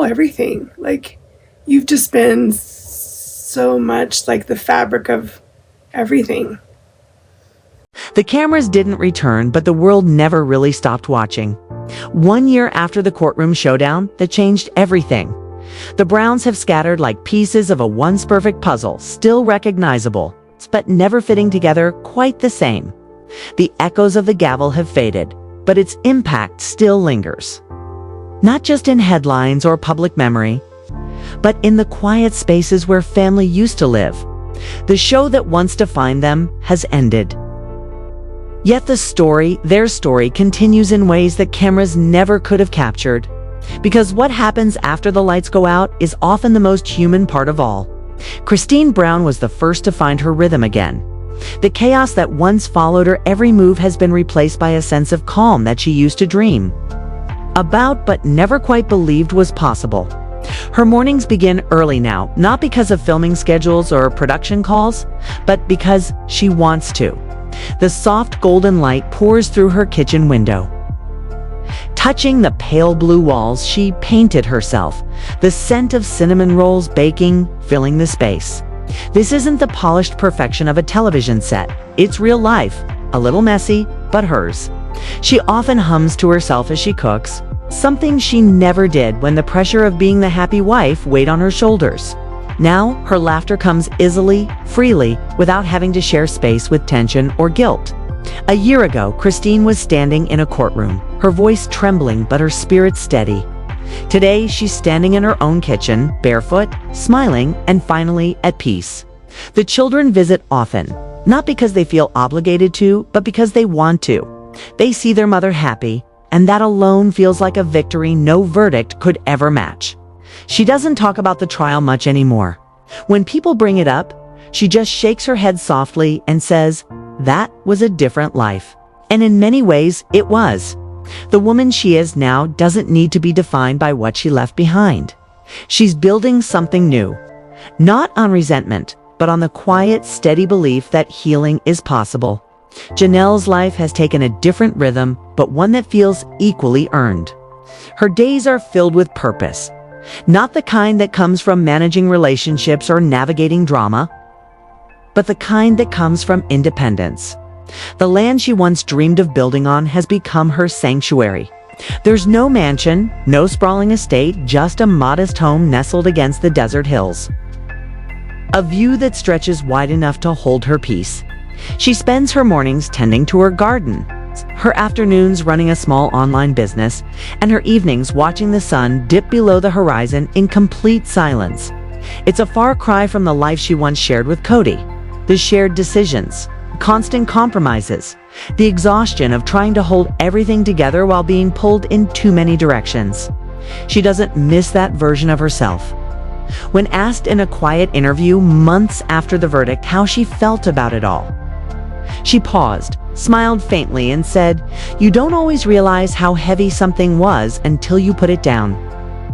everything. Like, you've just been so much like the fabric of everything. The cameras didn't return, but the world never really stopped watching. 1 year after the courtroom showdown that changed everything. The Browns have scattered like pieces of a once perfect puzzle, still recognizable, but never fitting together quite the same. The echoes of the gavel have faded, but its impact still lingers. Not just in headlines or public memory, but in the quiet spaces where family used to live. The show that once defined them has ended. Yet their story continues in ways that cameras never could have captured. Because what happens after the lights go out is often the most human part of all. Kody Brown was the first to find her rhythm again. The chaos that once followed her every move has been replaced by a sense of calm that she used to dream about but never quite believed was possible. Her mornings begin early now, not because of filming schedules or production calls, but because she wants to. The soft golden light pours through her kitchen window. Touching the pale blue walls, she painted herself, the scent of cinnamon rolls baking, filling the space. This isn't the polished perfection of a television set. It's real life, a little messy, but hers. She often hums to herself as she cooks, something she never did when the pressure of being the happy wife weighed on her shoulders. Now, her laughter comes easily, freely, without having to share space with tension or guilt. A year ago, Kody was standing in a courtroom, her voice trembling but her spirit steady. Today, she's standing in her own kitchen, barefoot, smiling, and finally at peace. The children visit often, not because they feel obligated to, but because they want to. They see their mother happy, and that alone feels like a victory no verdict could ever match. She doesn't talk about the trial much anymore. When people bring it up, she just shakes her head softly and says, "That was a different life." And in many ways, it was. The woman she is now doesn't need to be defined by what she left behind. She's building something new, not on resentment, but on the quiet, steady belief that healing is possible. Janelle's life has taken a different rhythm, but one that feels equally earned. Her days are filled with purpose, not the kind that comes from managing relationships or navigating drama, but the kind that comes from independence. The land she once dreamed of building on has become her sanctuary. There's no mansion, no sprawling estate, just a modest home nestled against the desert hills. A view that stretches wide enough to hold her peace. She spends her mornings tending to her garden, her afternoons running a small online business, and her evenings watching the sun dip below the horizon in complete silence. It's a far cry from the life she once shared with Kody. The shared decisions, constant compromises, the exhaustion of trying to hold everything together while being pulled in too many directions. She doesn't miss that version of herself. When asked in a quiet interview months after the verdict how she felt about it all, she paused, smiled faintly, and said, "You don't always realize how heavy something was until you put it down."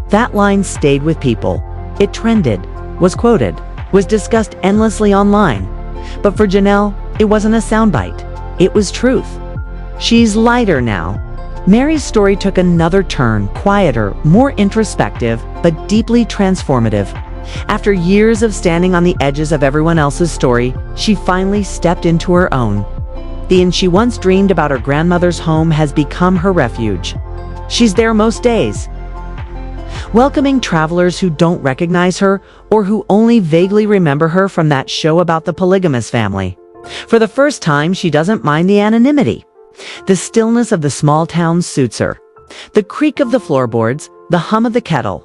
That line stayed with people. It trended, was quoted, was discussed endlessly online. But for Janelle, it wasn't a soundbite. It was truth. She's lighter now. Meri's story took another turn, quieter, more introspective, but deeply transformative. After years of standing on the edges of everyone else's story, she finally stepped into her own. The inn she once dreamed about her grandmother's home has become her refuge. She's there most days, welcoming travelers who don't recognize her or who only vaguely remember her from that show about the polygamous family. For the first time, she doesn't mind the anonymity. The stillness of the small town suits her. The creak of the floorboards, the hum of the kettle,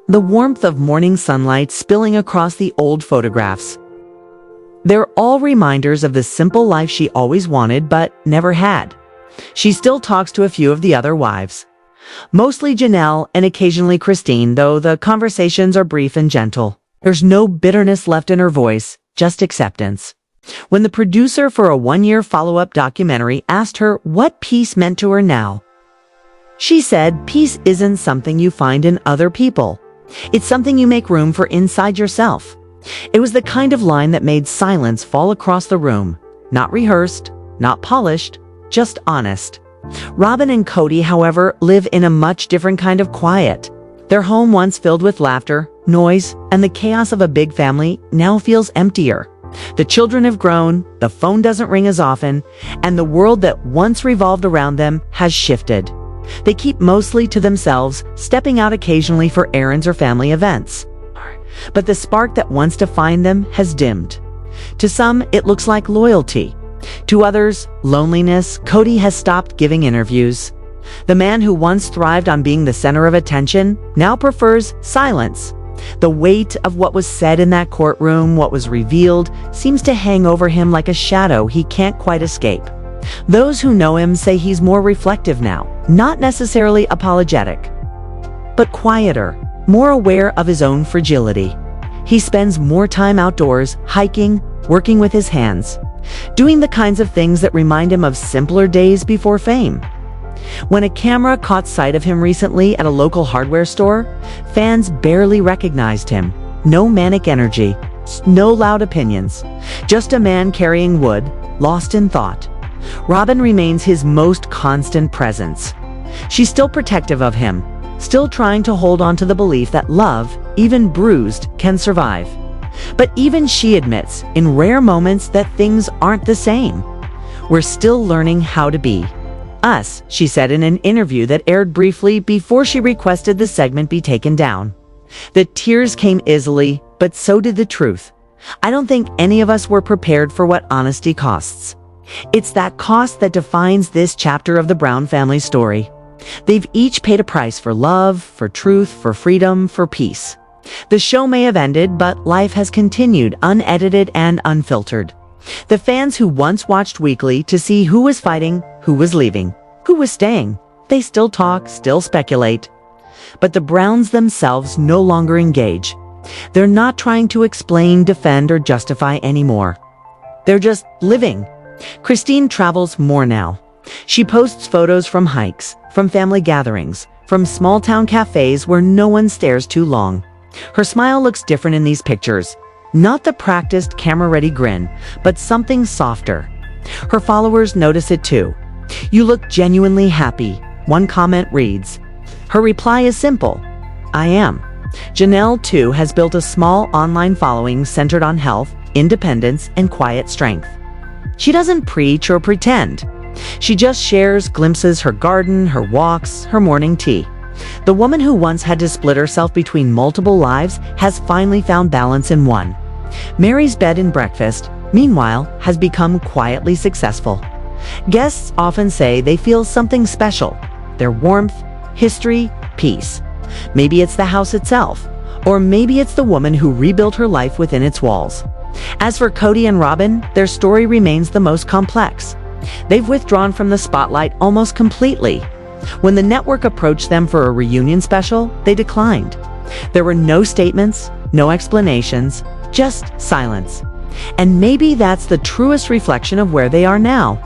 the warmth of morning sunlight spilling across the old photographs. They're all reminders of the simple life she always wanted but never had. She still talks to a few of the other wives. Mostly Janelle and occasionally Kody, though the conversations are brief and gentle. There's no bitterness left in her voice, just acceptance. When the producer for a 1-year follow-up documentary asked her what peace meant to her now, she said, "Peace isn't something you find in other people. It's something you make room for inside yourself." It was the kind of line that made silence fall across the room. Not rehearsed, not polished, just honest. Robyn and Kody, however, live in a much different kind of quiet. Their home, once filled with laughter, noise, and the chaos of a big family, now feels emptier. The children have grown, the phone doesn't ring as often, and the world that once revolved around them has shifted. They keep mostly to themselves, stepping out occasionally for errands or family events. But the spark that once defined them has dimmed. To some, it looks like loyalty. To others, loneliness. Kody has stopped giving interviews. The man who once thrived on being the center of attention now prefers silence. The weight of what was said in that courtroom, what was revealed, seems to hang over him like a shadow he can't quite escape. Those who know him say he's more reflective now, not necessarily apologetic, but quieter, more aware of his own fragility. He spends more time outdoors, hiking, working with his hands, doing the kinds of things that remind him of simpler days before fame. When a camera caught sight of him recently at a local hardware store, fans barely recognized him. No manic energy, no loud opinions, just a man carrying wood, lost in thought. Robyn remains his most constant presence. She's still protective of him, still trying to hold on to the belief that love, even bruised, can survive. But even she admits, in rare moments, that things aren't the same. We're still learning how to be. Us, she said in an interview that aired briefly before she requested the segment be taken down. The tears came easily, but so did the truth. I don't think any of us were prepared for what honesty costs. It's that cost that defines this chapter of the Brown family story. They've each paid a price for love, for truth, for freedom, for peace. The show may have ended, but life has continued, unedited and unfiltered. The fans who once watched weekly to see who was fighting, who was leaving, who was staying, they still talk, still speculate. But the Browns themselves no longer engage. They're not trying to explain, defend, or justify anymore. They're just living. Christine travels more now. She posts photos from hikes, from family gatherings, from small-town cafes where no one stares too long. Her smile looks different in these pictures. Not the practiced, camera-ready grin, but something softer. Her followers notice it too. "You look genuinely happy," one comment reads. Her reply is simple: "I am." Janelle, too, has built a small online following centered on health, independence, and quiet strength. She doesn't preach or pretend. She just shares glimpses: her garden, her walks, her morning tea. The woman who once had to split herself between multiple lives has finally found balance in one. Meri's bed and breakfast, meanwhile, has become quietly successful. Guests often say they feel something special: their warmth, history, peace. Maybe it's the house itself, or maybe it's the woman who rebuilt her life within its walls. As for Kody and Robyn, their story remains the most complex. They've withdrawn from the spotlight almost completely. When the network approached them for a reunion special, they declined. There were no statements, no explanations, just silence. And maybe that's the truest reflection of where they are now.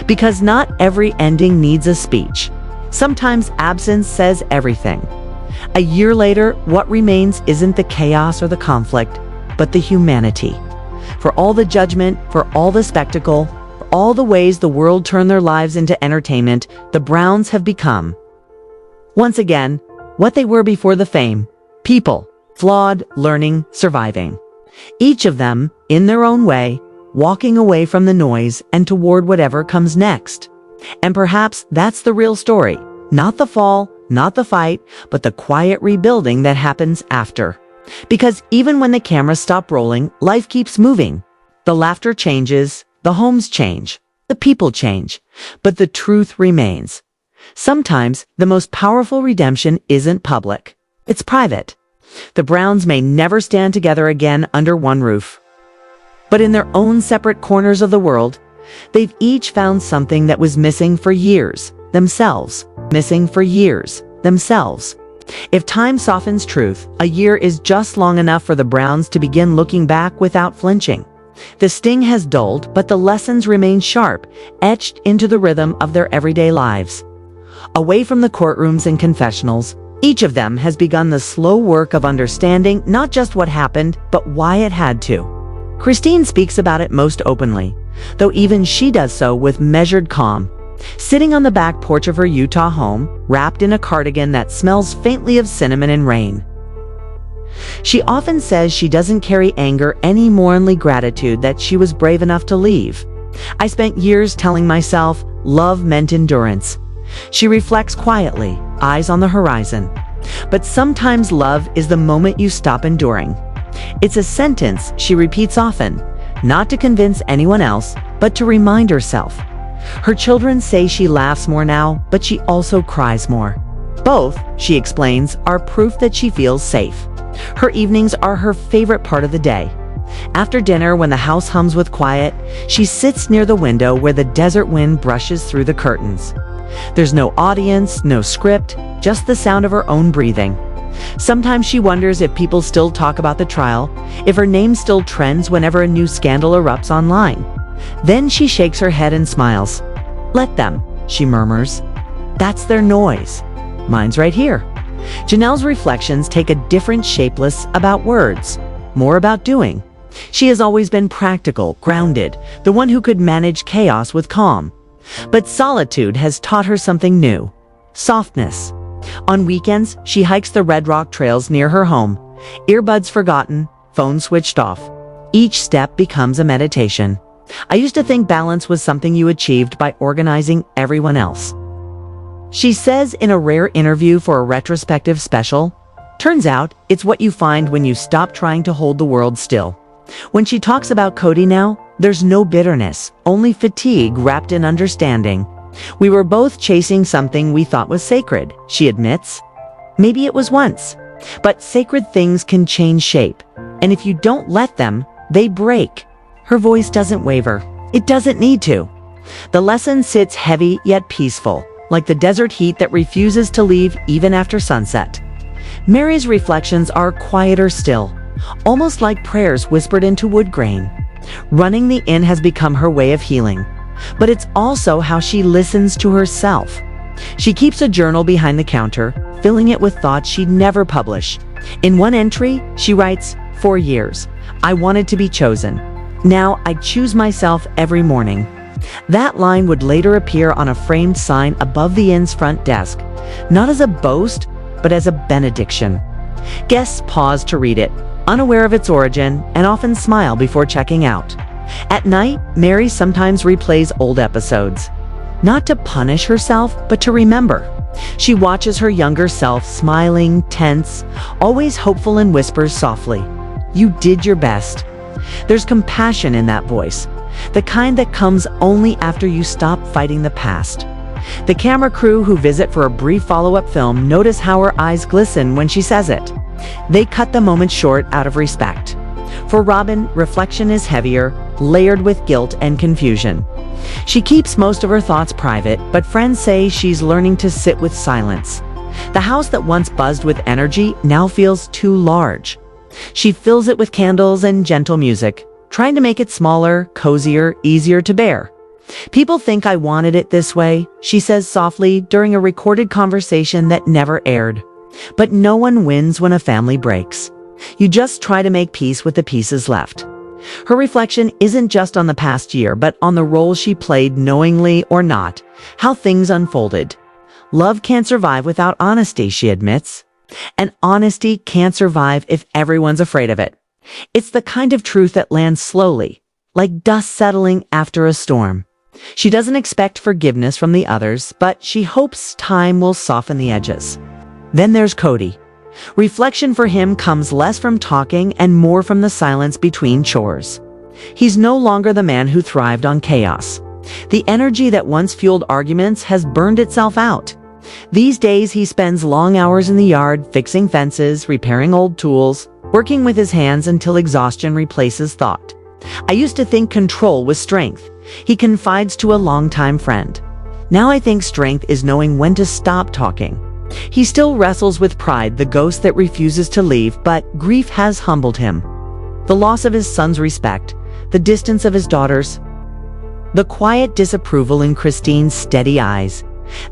Because not every ending needs a speech. Sometimes absence says everything. A year later, what remains isn't the chaos or the conflict, but the humanity. For all the judgment, for all the spectacle, for all the ways the world turned their lives into entertainment, the Browns have become, once again, what they were before the fame: people, flawed, learning, surviving. Each of them, in their own way, walking away from the noise and toward whatever comes next. And perhaps that's the real story. Not the fall, not the fight, but the quiet rebuilding that happens after. Because even when the cameras stop rolling, life keeps moving. The laughter changes, the homes change, the people change, but the truth remains. Sometimes the most powerful redemption isn't public. It's private. The Browns may never stand together again under one roof. But in their own separate corners of the world, they've each found something that was missing for years, themselves. Missing for years, themselves. If time softens truth, a year is just long enough for the Browns to begin looking back without flinching. The sting has dulled, but the lessons remain sharp, etched into the rhythm of their everyday lives. Away from the courtrooms and confessionals, each of them has begun the slow work of understanding not just what happened, but why it had to. Christine speaks about it most openly, though even she does so with measured calm. sitting on the back porch of her Utah home, wrapped in a cardigan that smells faintly of cinnamon and rain. She often says she doesn't carry anger any more, only gratitude that she was brave enough to leave. I spent years telling myself love meant endurance. She reflects quietly, eyes on the horizon. But sometimes love is the moment you stop enduring. It's a sentence she repeats often, not to convince anyone else, but to remind herself. Her children say she laughs more now, but she also cries more. Both, she explains, are proof that she feels safe. Her evenings are her favorite part of the day. After dinner, when the house hums with quiet, she sits near the window where the desert wind brushes through the curtains. There's no audience, no script, just the sound of her own breathing. Sometimes she wonders if people still talk about the trial, if her name still trends whenever a new scandal erupts online. Then she shakes her head and smiles. "Let them," she murmurs. "That's their noise. Mine's right here." Janelle's reflections take a different shapeless about words, more about doing. She has always been practical, grounded, the one who could manage chaos with calm. But solitude has taught her something new: softness. On weekends, she hikes the red rock trails near her home, earbuds forgotten, phone switched off. Each step becomes a meditation. I used to think balance was something you achieved by organizing everyone else. She says in a rare interview for a retrospective special, turns out it's what you find when you stop trying to hold the world still. When she talks about Kody now, there's no bitterness, only fatigue wrapped in understanding. "We were both chasing something we thought was sacred," she admits. "Maybe it was once, but sacred things can change shape, and if you don't let them, they break." Her voice doesn't waver. It doesn't need to. The lesson sits heavy yet peaceful, like the desert heat that refuses to leave even after sunset. Meri's reflections are quieter still, almost like prayers whispered into wood grain. Running the inn has become her way of healing, but it's also how she listens to herself. She keeps a journal behind the counter, filling it with thoughts she'd never publish. In one entry, she writes, "For years, I wanted to be chosen. Now I choose myself every morning." That line would later appear on a framed sign above the inn's front desk, not as a boast, but as a benediction. Guests pause to read it, unaware of its origin, and often smile before checking out. At night, Meri sometimes replays old episodes, not to punish herself, but to remember. She watches her younger self smiling, tense, always hopeful, and whispers softly, "You did your best." There's compassion in that voice, the kind that comes only after you stop fighting the past. The camera crew who visit for a brief follow-up film notice how her eyes glisten when she says it. They cut the moment short out of respect. For Robyn, reflection is heavier, layered with guilt and confusion. She keeps most of her thoughts private, but friends say she's learning to sit with silence. The house that once buzzed with energy now feels too large. She fills it with candles and gentle music, trying to make it smaller, cozier, easier to bear. "People think I wanted it this way," she says softly during a recorded conversation that never aired. But no one wins when a family breaks. You just try to make peace with the pieces left. Her reflection isn't just on the past year, but on the role she played, knowingly or not, how things unfolded. Love can't survive without honesty, she admits. And honesty can't survive if everyone's afraid of it. It's the kind of truth that lands slowly, like dust settling after a storm. She doesn't expect forgiveness from the others, but she hopes time will soften the edges. Then there's Kody. Reflection for him comes less from talking and more from the silence between chores. He's no longer the man who thrived on chaos. The energy that once fueled arguments has burned itself out. These days he spends long hours in the yard, fixing fences, repairing old tools, working with his hands until exhaustion replaces thought. "I used to think control was strength," he confides to a longtime friend. "Now I think strength is knowing when to stop talking." He still wrestles with pride, the ghost that refuses to leave, but grief has humbled him. The loss of his son's respect, the distance of his daughters, the quiet disapproval in Christine's steady eyes.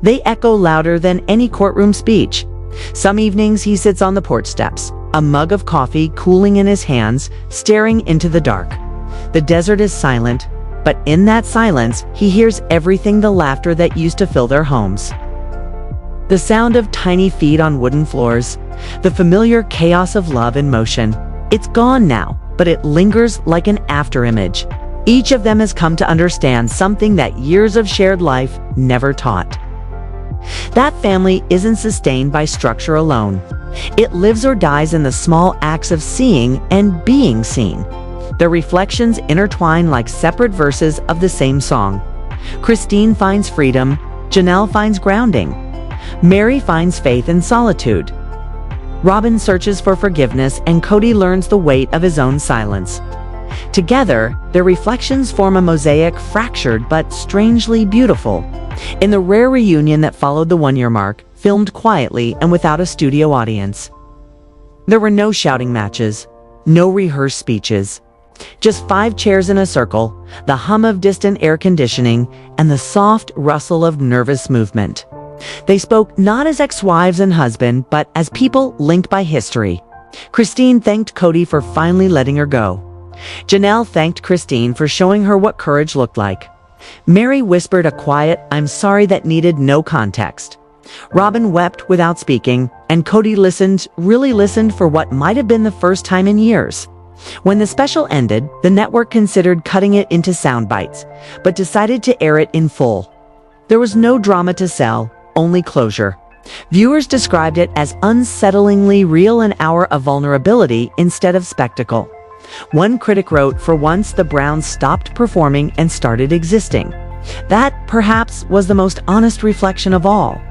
They echo louder than any courtroom speech. Some evenings he sits on the porch steps, a mug of coffee cooling in his hands, staring into the dark. The desert is silent, But in that silence, he hears everything: the laughter that used to fill their homes, the sound of tiny feet on wooden floors, the familiar chaos of love in motion. It's gone now, but it lingers like an afterimage. Each of them has come to understand something that years of shared life never taught. That family isn't sustained by structure alone. It lives or dies in the small acts of seeing and being seen. Their reflections intertwine like separate verses of the same song. Christine finds freedom, Janelle finds grounding, Meri finds faith in solitude. Robyn searches for forgiveness, and Kody learns the weight of his own silence. Together, their reflections form a mosaic, fractured but strangely beautiful. In the rare reunion that followed the one-year mark, filmed quietly and without a studio audience, there were no shouting matches, no rehearsed speeches. Just 5 chairs in a circle, the hum of distant air conditioning, and the soft rustle of nervous movement. They spoke not as ex-wives and husband, but as people linked by history. Christine thanked Kody for finally letting her go. Janelle thanked Christine for showing her what courage looked like. Meri whispered a quiet "I'm sorry" that needed no context. Robyn wept without speaking, and Kody listened, really listened, for what might have been the first time in years. When the special ended, the network considered cutting it into sound bites, but decided to air it in full. There was no drama to sell, only closure. Viewers described it as unsettlingly real, an hour of vulnerability instead of spectacle. One critic wrote, "For once, the Browns stopped performing and started existing." That, perhaps, was the most honest reflection of all.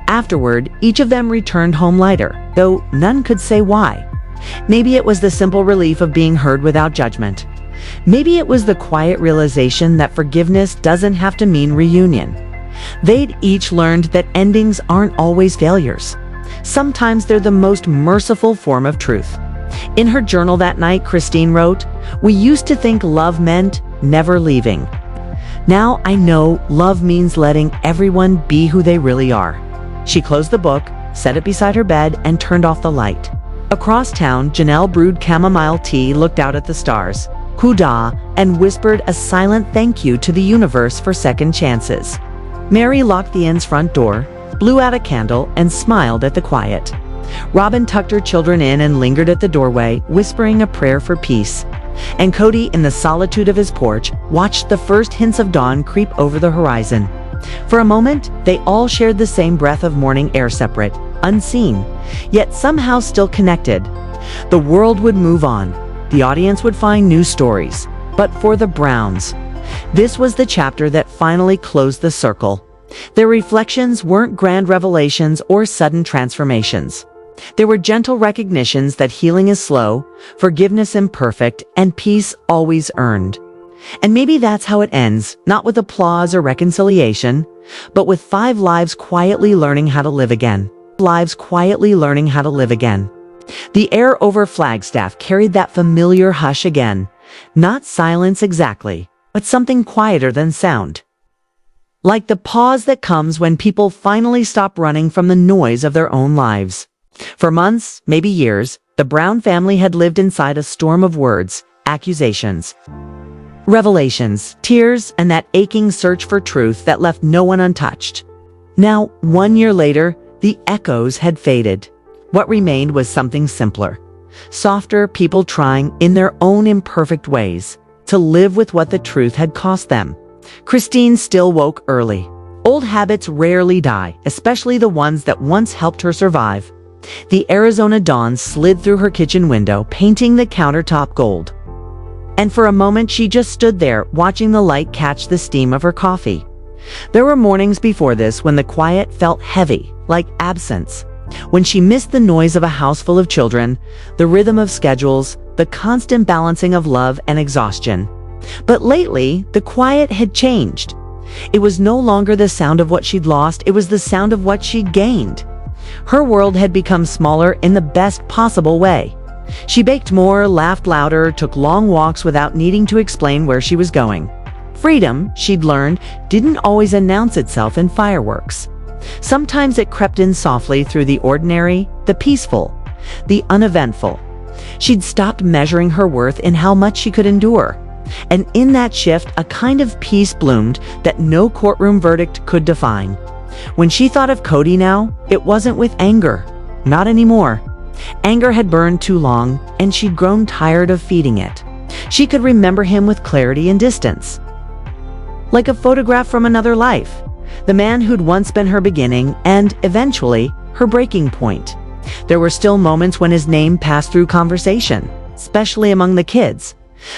Afterward, each of them returned home lighter, though none could say why. Maybe it was the simple relief of being heard without judgment. Maybe it was the quiet realization that forgiveness doesn't have to mean reunion. They'd each learned that endings aren't always failures. Sometimes they're the most merciful form of truth. In her journal that night, Christine wrote, "We used to think love meant never leaving. Now I know love means letting everyone be who they really are." She closed the book, set it beside her bed, and turned off the light. Across town, Janelle brewed chamomile tea, looked out at the stars, Kuda, and whispered a silent thank you to the universe for second chances. Meri locked the inn's front door, blew out a candle, and smiled at the quiet. Robyn tucked her children in and lingered at the doorway, whispering a prayer for peace. And Kody, in the solitude of his porch, watched the first hints of dawn creep over the horizon. For a moment, they all shared the same breath of morning air, separate, unseen, yet somehow still connected. The world would move on. The audience would find new stories. But for the Browns, this was the chapter that finally closed the circle. Their reflections weren't grand revelations or sudden transformations. They were gentle recognitions that healing is slow, forgiveness imperfect, and peace always earned. And maybe that's how it ends, not with applause or reconciliation, but with 5 lives quietly learning how to live again. Lives quietly learning how to live again. The air over Flagstaff carried that familiar hush again. Not silence exactly, but something quieter than sound. Like the pause that comes when people finally stop running from the noise of their own lives. For months, maybe years, the Brown family had lived inside a storm of words, accusations, revelations, tears, and that aching search for truth that left no one untouched. Now, 1 year later, the echoes had faded. What remained was something simpler. Softer people trying, in their own imperfect ways, to live with what the truth had cost them. Christine still woke early. Old habits rarely die, especially the ones that once helped her survive. The Arizona dawn slid through her kitchen window, painting the countertop gold. And for a moment she just stood there, watching the light catch the steam of her coffee. There were mornings before this when the quiet felt heavy, like absence. When she missed the noise of a house full of children, the rhythm of schedules, the constant balancing of love and exhaustion. But lately, the quiet had changed. It was no longer the sound of what she'd lost, it was the sound of what she'd gained. Her world had become smaller in the best possible way. She baked more, laughed louder, took long walks without needing to explain where she was going. Freedom, she'd learned, didn't always announce itself in fireworks. Sometimes it crept in softly through the ordinary, the peaceful, the uneventful. She'd stopped measuring her worth in how much she could endure. And in that shift, a kind of peace bloomed that no courtroom verdict could define. When she thought of Kody now, it wasn't with anger. Not anymore. Anger had burned too long, and she'd grown tired of feeding it. She could remember him with clarity and distance. Like a photograph from another life. The man who'd once been her beginning and, eventually, her breaking point. There were still moments when his name passed through conversation, especially among the kids.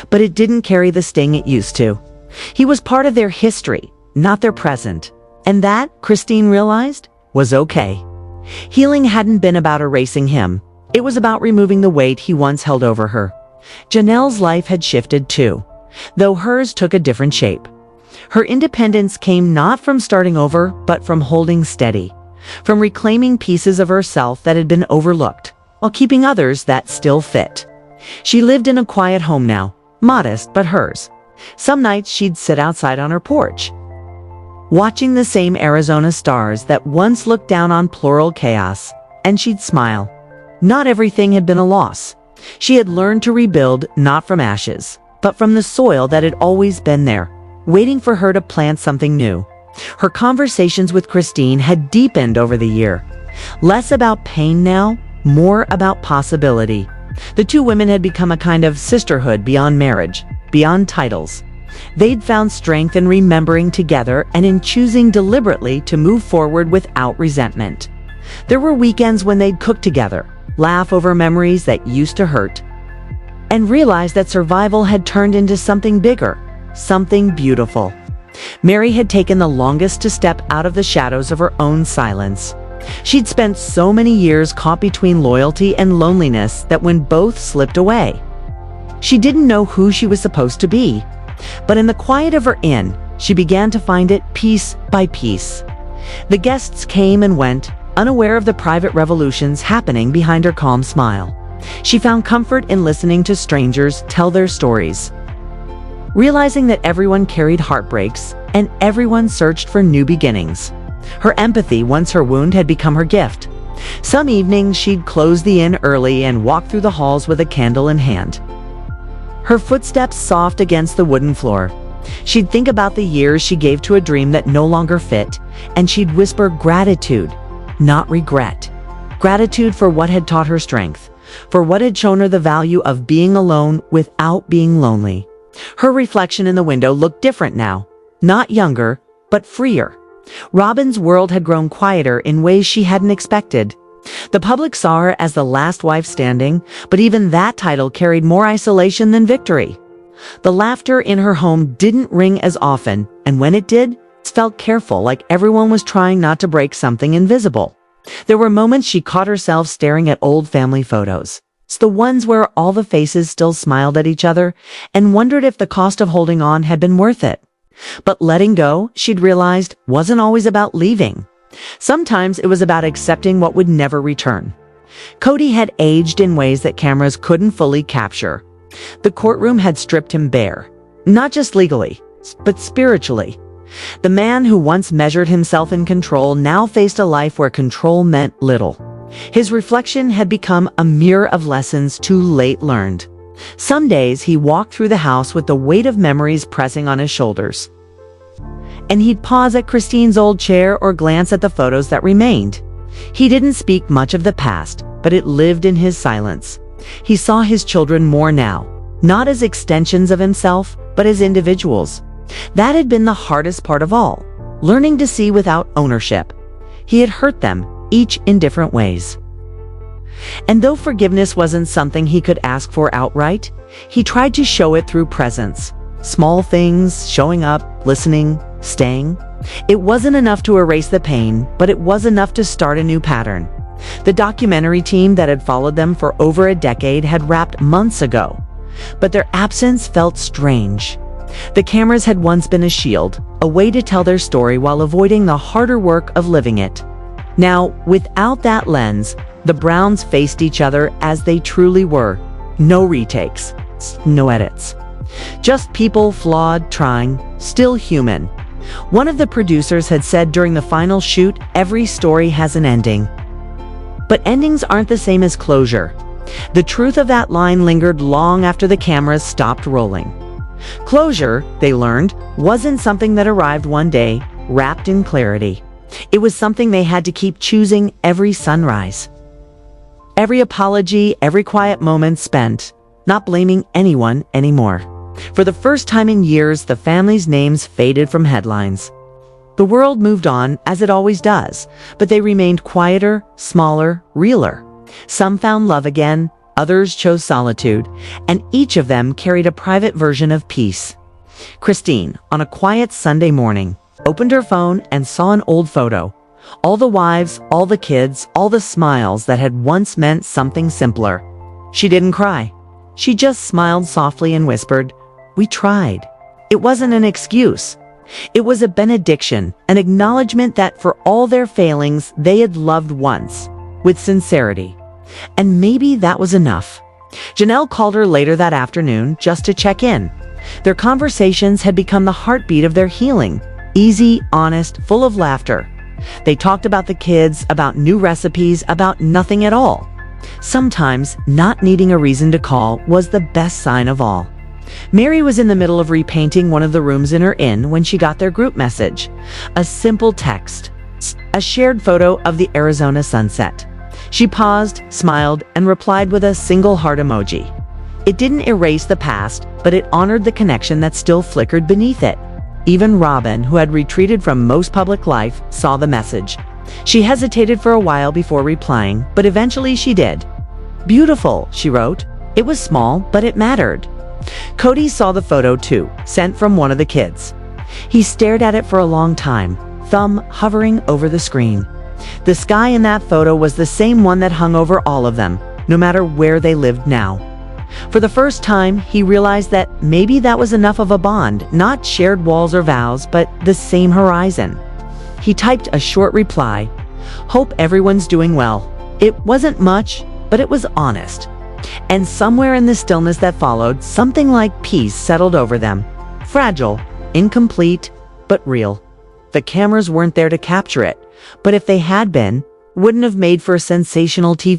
But it didn't carry the sting it used to. He was part of their history, not their present. And that, Christine realized, was okay. Healing hadn't been about erasing him. It was about removing the weight he once held over her. Janelle's life had shifted too, though hers took a different shape. Her independence came not from starting over, but from holding steady, from reclaiming pieces of herself that had been overlooked, while keeping others that still fit. She lived in a quiet home now, modest but hers. Some nights she'd sit outside on her porch, watching the same Arizona stars that once looked down on plural chaos, and she'd smile. Not everything had been a loss. She had learned to rebuild not from ashes, but from the soil that had always been there, waiting for her to plant something new. Her conversations with Christine had deepened over the year. Less about pain now, more about possibility. The two women had become a kind of sisterhood beyond marriage, beyond titles. They'd found strength in remembering together and in choosing deliberately to move forward without resentment. There were weekends when they'd cook together, laugh over memories that used to hurt, and realize that survival had turned into something bigger, something beautiful. Meri had taken the longest to step out of the shadows of her own silence. She'd spent so many years caught between loyalty and loneliness that when both slipped away, she didn't know who she was supposed to be. But in the quiet of her inn, she began to find it piece by piece. The guests came and went, unaware of the private revolutions happening behind her calm smile. She found comfort in listening to strangers tell their stories, realizing that everyone carried heartbreaks and everyone searched for new beginnings. Her empathy, once her wound, had become her gift. Some evenings she'd close the inn early and walk through the halls with a candle in hand, her footsteps soft against the wooden floor. She'd think about the years she gave to a dream that no longer fit, and she'd whisper gratitude, not regret. Gratitude for what had taught her strength, for what had shown her the value of being alone without being lonely. Her reflection in the window looked different now, not younger, but freer. Robyn's world had grown quieter in ways she hadn't expected. The public saw her as the last wife standing, but even that title carried more isolation than victory. The laughter in her home didn't ring as often, and when it did, it felt careful, like everyone was trying not to break something invisible. There were moments she caught herself staring at old family photos. It's the ones where all the faces still smiled at each other and wondered if the cost of holding on had been worth it. But letting go, she'd realized, wasn't always about leaving. Sometimes it was about accepting what would never return. Kody had aged in ways that cameras couldn't fully capture. The courtroom had stripped him bare, not just legally, but spiritually. The man who once measured himself in control now faced a life where control meant little. His reflection had become a mirror of lessons too late learned. Some days he walked through the house with the weight of memories pressing on his shoulders. And he'd pause at Christine's old chair or glance at the photos that remained. He didn't speak much of the past, but it lived in his silence. He saw his children more now, not as extensions of himself, but as individuals. That had been the hardest part of all, learning to see without ownership. He had hurt them, each in different ways. And though forgiveness wasn't something he could ask for outright, he tried to show it through presence. Small things, showing up, listening, staying. It wasn't enough to erase the pain, but it was enough to start a new pattern. The documentary team that had followed them for over a decade had wrapped months ago, but their absence felt strange. The cameras had once been a shield, a way to tell their story while avoiding the harder work of living it. Now, without that lens, the Browns faced each other as they truly were. No retakes, no edits. Just people flawed, trying, still human. One of the producers had said during the final shoot, every story has an ending. But endings aren't the same as closure. The truth of that line lingered long after the cameras stopped rolling. Closure, they learned, wasn't something that arrived one day, wrapped in clarity. It was something they had to keep choosing every sunrise. Every apology, every quiet moment spent, not blaming anyone anymore. For the first time in years, the family's names faded from headlines. The world moved on, as it always does, but they remained quieter, smaller, realer. Some found love again, others chose solitude, and each of them carried a private version of peace. Christine, on a quiet Sunday morning, opened her phone and saw an old photo. All the wives, all the kids, all the smiles that had once meant something simpler. She didn't cry. She just smiled softly and whispered, "We tried." It wasn't an excuse. It was a benediction, an acknowledgement that for all their failings, they had loved once, with sincerity. And maybe that was enough. Janelle called her later that afternoon just to check in. Their conversations had become the heartbeat of their healing, easy, honest, full of laughter. They talked about the kids, about new recipes, about nothing at all. Sometimes, not needing a reason to call was the best sign of all. Meri was in the middle of repainting one of the rooms in her inn when she got their group message. A simple text, a shared photo of the Arizona sunset. She paused, smiled, and replied with a single heart emoji. It didn't erase the past, but it honored the connection that still flickered beneath it. Even Robyn, who had retreated from most public life, saw the message. She hesitated for a while before replying, but eventually she did. "Beautiful," she wrote. It was small, but it mattered. Kody saw the photo too, sent from one of the kids. He stared at it for a long time, thumb hovering over the screen. The sky in that photo was the same one that hung over all of them, no matter where they lived now. For the first time, he realized that maybe that was enough of a bond, not shared walls or vows, but the same horizon. He typed a short reply, "Hope everyone's doing well." It wasn't much, but it was honest. And somewhere in the stillness that followed, something like peace settled over them. Fragile, incomplete, but real. The cameras weren't there to capture it, but if they had been, wouldn't have made for a sensational TV